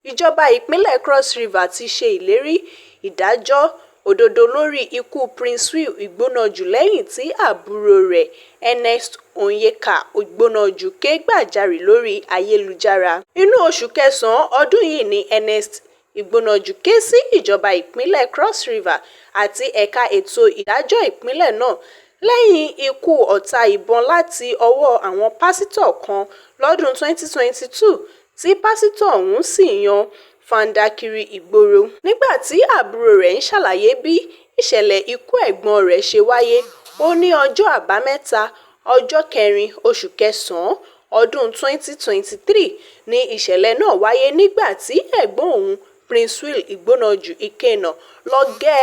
Ìjọba ìpínlẹ̀ Cross River ti ṣe ìlérí ìdájọ́ òdodo lórí ikú Prince Will Igbonoju lẹ́yìn tí àbúrò rẹ̀ Ernest Onyeka Igbonoju ké gbàjarè lórí ayélujára. Inú oṣù kẹsàn-án ọdún yìí ni Ernest Igbonoju ké sí ìjọba ìpínlẹ̀ Cross River àti ẹ̀ka ètò ìdájọ́ ìpínlẹ̀ náà lẹ́yìn ikú ọta ìbọn láti ọwọ́ àwọn pásítọ̀ kan lọ́dún 2022 tí pásítọ̀ ọ̀hún sì yan fàǹdà kiri ìgboro. Nígbà tí àbúrò rẹ̀ ń ṣàlàyé bí ìṣẹ̀lẹ̀ ikú ẹ̀gbọ́n rẹ̀ ṣe wáyé, ó ní ọjọ́ àbámẹ́ta ọjọ́ 4 oṣù kẹsàn-án ọdún 2023 ni ìṣẹ̀lẹ̀ náà wáyé nígbà tí ẹ̀gbọ́n òun Prince Will Igbonoju Ikena lọ gé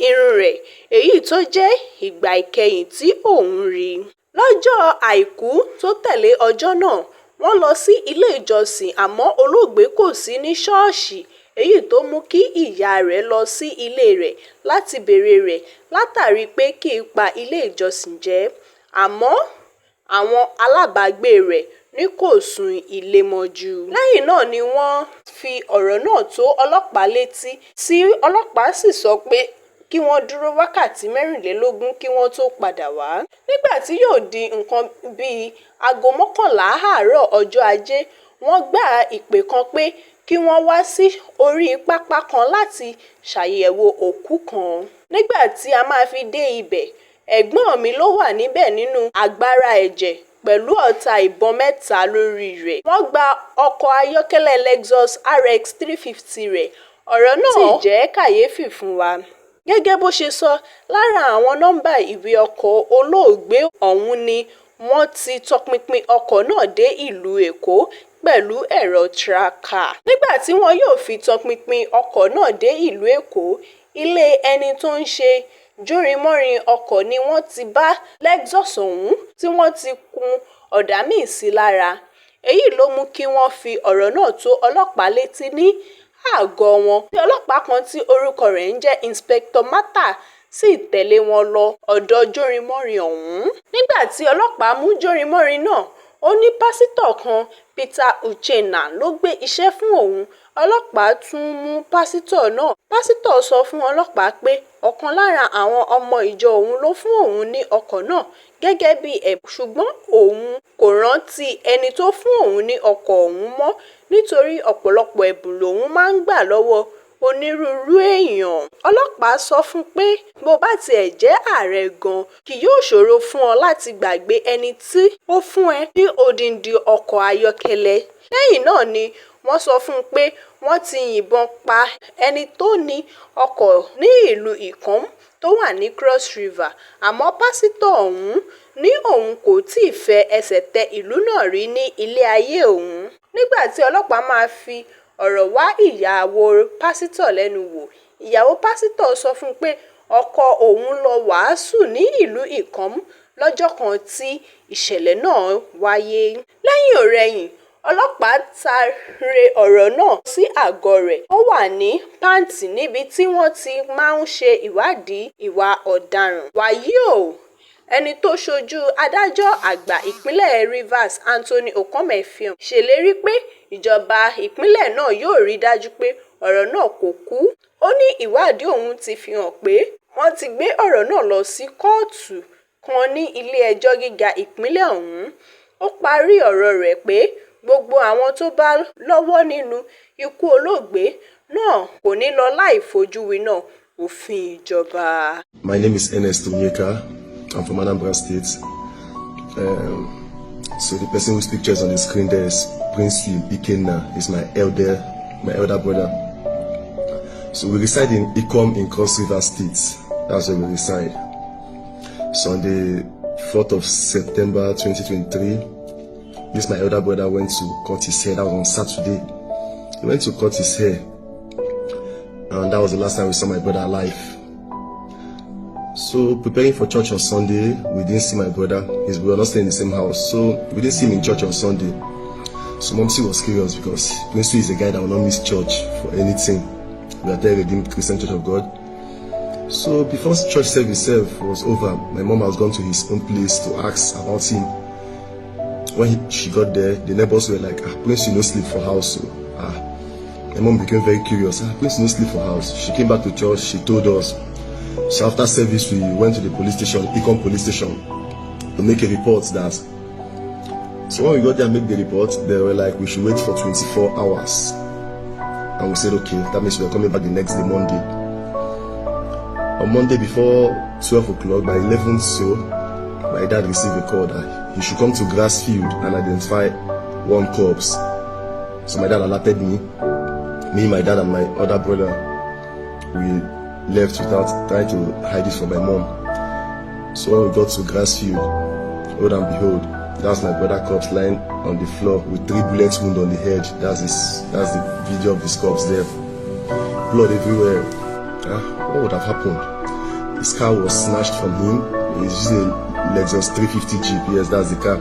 irun rẹ̀, èyí tó jẹ́ ìgbà ìkẹyìn tí òun rí. Lọ́jọ́ Àìkú tó tẹ̀lé ọjọ́ náà, wọ́n lọ sí ilé ìjọsìn àmọ́ olóògbé kò sí ní ṣọ́ọ̀ṣì, èyí tó mú kí ìyá rẹ̀ lọ sí ilé rẹ̀ láti béèrè rẹ̀ látàrí pé kì í pa ilé ìjọsìn jẹ́. Àmọ́ àwọn alábàágbé rẹ̀ ní kò sùn ilé mọ́jú. Lẹ́yìn náà ni wọ́n fi ọ̀rọ̀ náà tó ọlọ́pàá létí, tí ọlọ́pàá sì sọ pé kí wọ́n dúró wákàtí 24 kí wọ́n tó padà wá. Nígbà tí yóò di nǹkan bíi aago 11 àárọ̀ ọjọ́ Ajé, wọ́n gba ìpè kan pé kí wọ́n wá sí orí pápá kan láti ṣàyẹ̀wò òkú kan. Nígbà tí a máa fi dé ibẹ̀, ẹ̀gbọ́n mi ló wà níbẹ̀ nínú agbára ẹ̀jẹ̀ pẹ̀lú ọta ìbọn 3 lórí rẹ̀. Wọ́n gba ọkọ̀ ayọ́kẹ́lẹ́ Lexus RX 350 rẹ̀. Ọ̀rọ̀ náà sì jẹ́ kàyéfì fún wa. Gẹ́gẹ́ bó ṣe sọ, lára àwọn nọ́mbà ìwé ọkọ̀ olóògbé ọ̀hún ni wọ́n ti tọpinpin ọkọ̀ náà dé ìlú Èkó pẹ̀lú ẹ̀rọ tracker. Nígbà tí wọn yóò fi tọpinpin ọkọ̀ náà dé ìlú Èkó, ilé ẹni tó ń ṣe jórinmọ́rin ọkọ̀ ni wọ́n ti bá Lexus ọ̀hún tí wọ́n ti kun ọ̀dà míì sí lára. Èyí ló mú kí wọ́n fi ọ̀rọ̀ náà tó ọlọ́pàá létí ní àgọ́ wọn, tí ọlọ́pàá kan tí orúkọ rẹ̀ ń jẹ́ Inspector Mata sì tẹ̀lé wọn lọ ọ̀dọ̀ jórinmọ́rin ọ̀hún. Nígbà tí ọlọ́pàá mú jórinmọ́rin náà, ó ní pásítọ̀ kan Peter Uchenna ló gbé iṣẹ́ fún òun. Ọlọ́pàá tún mú pásítọ̀ náà. Pásítọ̀ sọ fún ọlọ́pàá pé ọ̀kan lára àwọn ọmọ ìjọ òun ló fún òun ní ọkọ̀ náà gẹ́gẹ́ bí ẹ̀bùn, ṣùgbọ́n òun kò rántí ẹni tó fún òun ní ọkọ̀ òun mọ́ nítorí ọ̀pọ̀lọpọ̀ ẹ̀bùn lòun máa ń gbà lọ́wọ́ onírúurú èèyàn. Ọlọ́pàá sọ fún pé bó bá tiẹ̀ jẹ́ ààrẹ gan, kì yóò ṣòro fún ọ láti gbàgbé ẹni tí ó fún ẹ ní odindi ọkọ̀ ayọ́kẹ́lẹ́. Lẹ́yìn náà ni wọ́n sọ fún un pé wọ́n ti yìnbọn pa ẹni tó ní ọkọ̀ ní ìlú Ìkàn tó wà ní Cross River, àmọ́ pásítọ̀ ọ̀hún ní òun kò tíì fẹ́ ẹsẹ̀ tẹ ìlú náà rí ní ilé ayé òun. Nígbà tí ọlọ́pàá máa fi ọ̀rọ̀ wá ìyàwó pásítọ̀ lẹ́nu wò, ìyàwó pásítọ̀ sọ fún un pé ọkọ òun lọ wàásù ní ìlú Ìkàn lọ́jọ́ kan tí ìṣẹ̀lẹ̀ náà wáyé. Lẹ́yìn ọ̀rẹyìn, ọlọ́pàá taare ọ̀rọ̀ náà sí àgọ́ rẹ̀. Ó wà ní pàǹtí níbi tí wọ́n ti máa ń ṣe ìwádìí ìwà ọ̀daràn. Wàyí o, ẹni tó ṣojú adájọ́ àgbà ìpínlẹ̀ Rivers Anthony Okomefian ṣèlérí pé ìjọba ìpínlẹ̀ náà yóò rí dájú pé ọ̀rọ̀ náà kò kú. Ó ní ìwádìí òun ti fi hàn pé wọ́n ti gbé ọ̀rọ̀ náà lọ sí kóòtù kan ní ilé ẹjọ́ gíga ìpínlẹ̀ ọ̀hún. Ó parí ọ̀rọ̀ rẹ̀ pé gbogbo àwọn tó bá lọ́wọ́ nínú ikú olóògbé náà kò ní lọ láì fojú winá òfin ìjọba. My name is Ernest Onyeka. I'm from Anambra State. So the person whose picture is on the screen there is Prince Will Ikena. He's my elder brother. So we reside in Ikom in Cross River State. That's where we reside. So on the 4th of September 2023, this my elder brother went to cut his hair. That was on Saturday. He went to cut his hair, and that was the last time we saw my brother alive. So preparing for church on Sunday, we didn't see my brother. We were not staying in the same house, so we didn't see him in church on Sunday. So Momsi was curious because Prince is a guy that will not miss church for anything. We are there Redeemed Christian Church of God. So before church service was over, my mom has gone to his own place to ask about him. When she got there, the neighbors were like, Prince, you no sleep for house. So, My mom became very curious. Prince no sleep for house. She came back to church. She told us. So after service, we went to the police station, Enikan police station, to make a report that. So when we got there and make the report, they were like, we should wait for 24 hours. And we said, okay, that means we're coming back the next day, Monday. On Monday before 12 o'clock, by 11 so, my dad received a call that he should come to Grassfield and identify one corpse. So my dad alerted me. Me, my dad, and my other brother, we left without trying to hide it from my mom. So when we got to Grassfield, lo and behold, that's my brother corpse lying on the floor with 3 bullet wounds on the head. That's the video of his corpse there. Blood everywhere. What would have happened? His car was snatched from him. He's using a Lexus 350 Jeep. Yes, that's the car.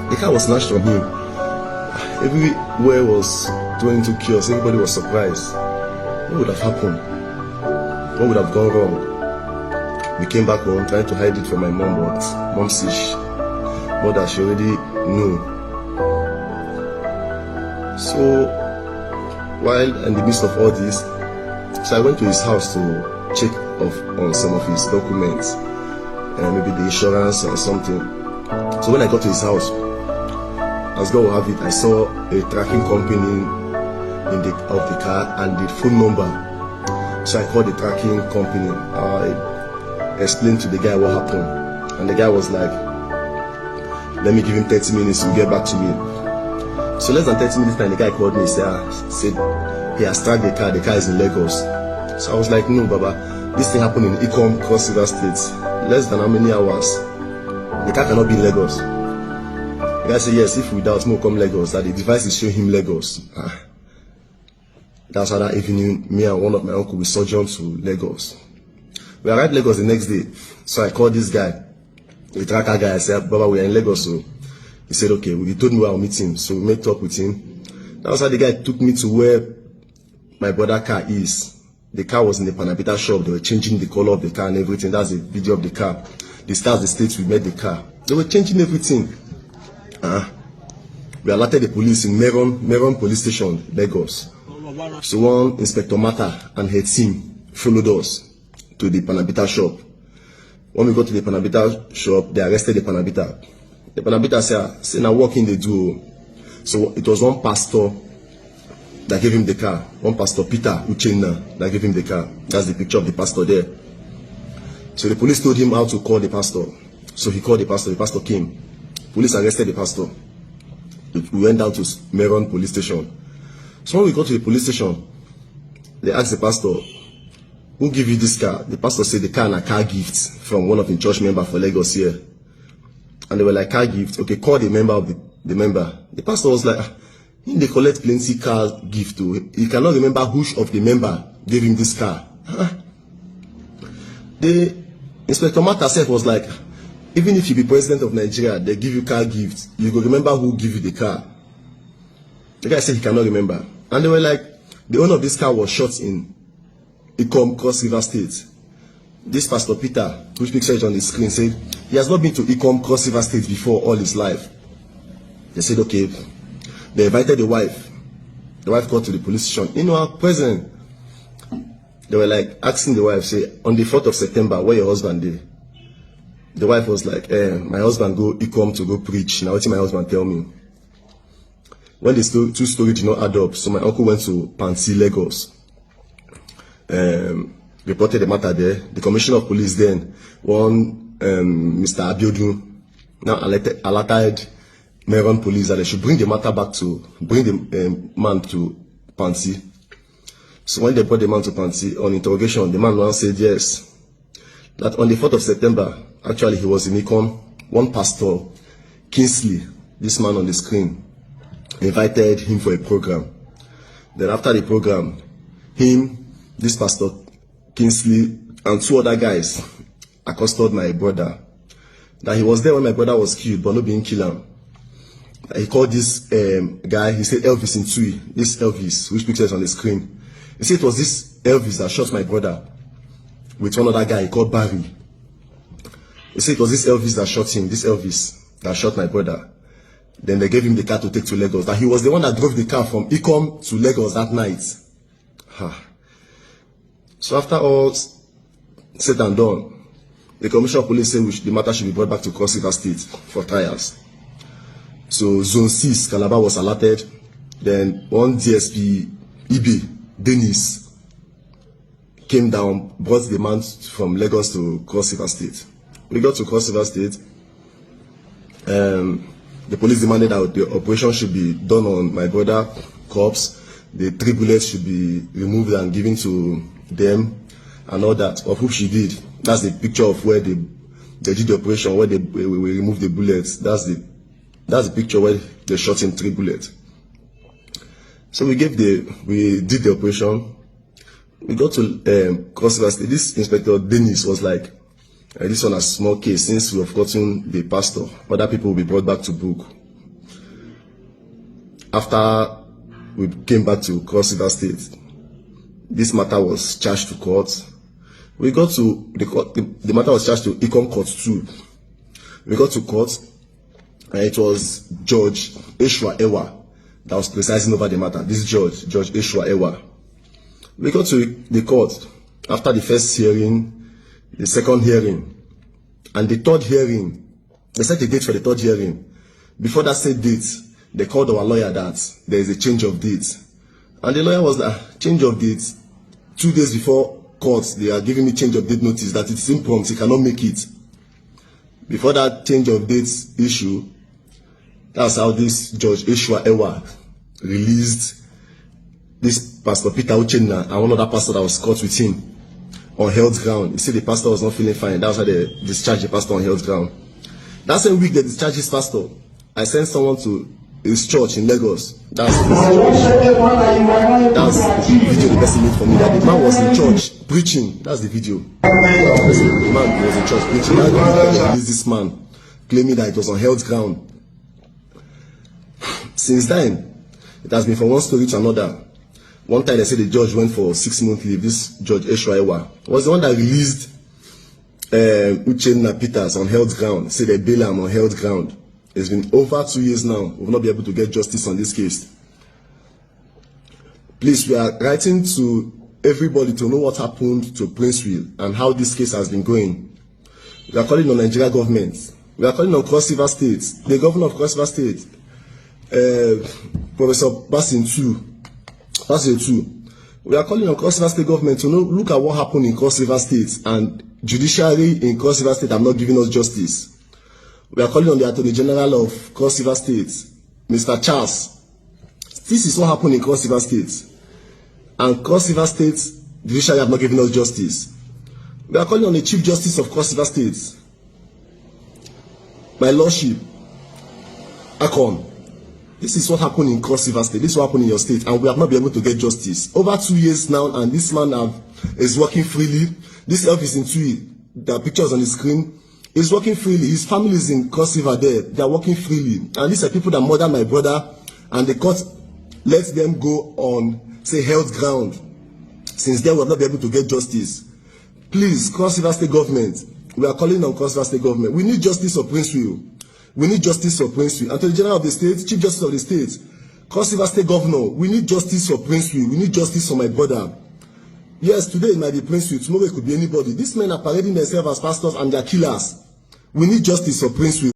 The car was snatched from him. Everywhere was thrown into chaos. Everybody was surprised. What would have happened? What would have gone wrong? We came back home trying to hide it from my mom, but mom said mother, she already knew. So while in the midst of all this, so I went to his house to check on some of his documents, maybe the insurance or something. So when I got to his house, as God will have it, I saw a tracking company of the car and the phone number. So I called the tracking company. I explained to the guy what happened, and the guy was like, let me give him 30 minutes to get back to me. So less than 30 minutes time, the guy called me and said he has tracked the car is in Lagos. So I was like, no, Baba, this thing happened in Enikan, Cross River State. Less than how many hours? The car cannot be in Lagos. The guy said, yes, if we doubt, no come Lagos, that the device is showing him Lagos. That's how that evening, me and one of my uncle, we sojourned to Lagos. We arrived Lagos the next day. So I called this guy, the tracker guy. I said, Baba, we are in Lagos. So he said, okay. He told me where I'll meet him. So we met up with him. That was how the guy took me to where my brother's car is. The car was in the Panabita shop. They were changing the color of the car and everything. That's the video of the car. The stars, the states we met the car. They were changing everything. We alerted the police in Meron police station, Lagos. So one Inspector Mata and her team followed us to the Panabita shop. When we got to the Panabita shop, they arrested the Panabita. The Panabita said, now walk in the door. So it was one pastor that gave him the car. One pastor, Peter Uchenna, that gave him the car. That's the picture of the pastor there. So the police told him how to call the pastor. So he called the pastor came. Police arrested the pastor. We went down to Meron police station. So when we got to the police station, they asked the pastor, who gave you this car? The pastor said the car and a car gift from one of the church members for Lagos here. And they were like, car gift? Okay, call the member of the member. The pastor was like, they collect plenty car gift too. He cannot remember which of the member gave him this car. The Inspector Mark herself was like, even if you be president of Nigeria, they give you car gifts, you go remember who give you the car. The guy said he cannot remember. And they were like, the owner of this car was shot in Enikan, Cross River State. This Pastor Peter, which picture is on the screen, said he has not been to Enikan, Cross River State before all his life. They said, okay. They invited the wife. The wife got to the police station. In our present, they were like asking the wife, say, on the 4th of September, where your husband did? The wife was like, my husband go Enikan to go preach. Now what did my husband tell me? When the two stories did not add up, so my uncle went to Pansi, Lagos. Reported the matter there. The commissioner of police then, one Mr. Abiodun, now alerted Meron police that they should bring the matter back to, bring the man to Pansi. So when they brought the man to Pansi, on interrogation, the man now said yes, that on the 4th of September, actually he was in Enikan, one pastor, Kingsley, this man on the screen, invited him for a program. Then after the program, this pastor, Kingsley, and 2 other guys accosted my brother. That he was there when my brother was killed, but not being killed. He called this guy, he said Elvis in Tui, this Elvis, which picture is on the screen. He said it was this Elvis that shot my brother with one other guy he called Barry. He said it was this Elvis that shot him, this Elvis that shot my brother. Then they gave him the car to take to Lagos. That he was the one that drove the car from Enikan to Lagos that night. So after all said and done, the Commissioner of Police said the matter should be brought back to Cross River State for trials. So Zone 6, Calabar was alerted. Then one DSP, Ibe, Dennis, came down, brought the man from Lagos to Cross River State. We got to Cross River State. The police demanded that the operation should be done on my brother corpse. The 3 bullets should be removed and given to them and all that, of which she did. That's the picture of where they did the operation, where they removed the bullets. That's the picture where they shot him 3 bullets. So we did the operation. We got to Cross River State. This Inspector Dennis was like, this one a small case, since we have gotten the pastor, other people will be brought back to book. After we came back to Cross River State, this matter was charged to court. We got to the court, the matter was charged to Econ Court 2. We got to court, and it was Judge Eshwa Ewa that was presiding over the matter. This Judge Eshwa Ewa. We got to the court after the first hearing, the second hearing, and the third hearing. They set a date for the third hearing. Before that set date, they called our lawyer that there is a change of date. And the lawyer was like, change of date. 2 days before court, they are giving me change of date notice that it's impromptu, he cannot make it. Before that change of date issue, that's how this Judge Eshwa Ewa released this Pastor Peter Uchenna and one other pastor that was caught with him on health ground. You see, the pastor was not feeling fine. That's why they discharged the pastor on health ground. That same week they discharged his pastor, I sent someone to his church in Lagos. That's the video the person made for me. That the man was in church preaching. That's the video. The man was in church preaching. That this man claiming that it was on health ground. Since then, it has been from one story to another. One time they said the judge went for 6-month leave. This Judge Eshwa Ewa was the one that released Uchenna Peters on health ground. Said they bail him on health ground. It's been over 2 years now. We will not be able to get justice on this case. Please, we are writing to everybody to know what happened to Princeville and how this case has been going. We are calling on Nigeria government. We are calling on Cross River State, the governor of Cross River State, Professor Basin 2. We are calling on Cross River State government to look at what happened in Cross River State, and judiciary in Cross River State are not giving us justice. We are calling on the Attorney General of Cross River State, Mr. Charles. This is what happened in Cross River State, and Cross River State judiciary have not given us justice. We are calling on the Chief Justice of Cross River State, my Lordship Akon. This is what happened in Cross River State. This is what happened in your state, and we have not been able to get justice. Over 2 years now, and this man is working freely. This office in Tui, the pictures on the screen, is working freely. His family is in Cross River there. They are working freely. And these are people that murdered my brother, and the court let them go on, say, health ground. Since then, we have not been able to get justice. Please, Cross River State government, we are calling on Cross River State government. We need justice for Princeville. We need justice for Princeville. Attorney General of the state, Chief Justice of the state, Cross River State Governor, we need justice for Princeville. We need justice for my brother. Yes, today it might be Princeville, tomorrow it could be anybody. These men are parading themselves as pastors and they are killers. We need justice for Princeville.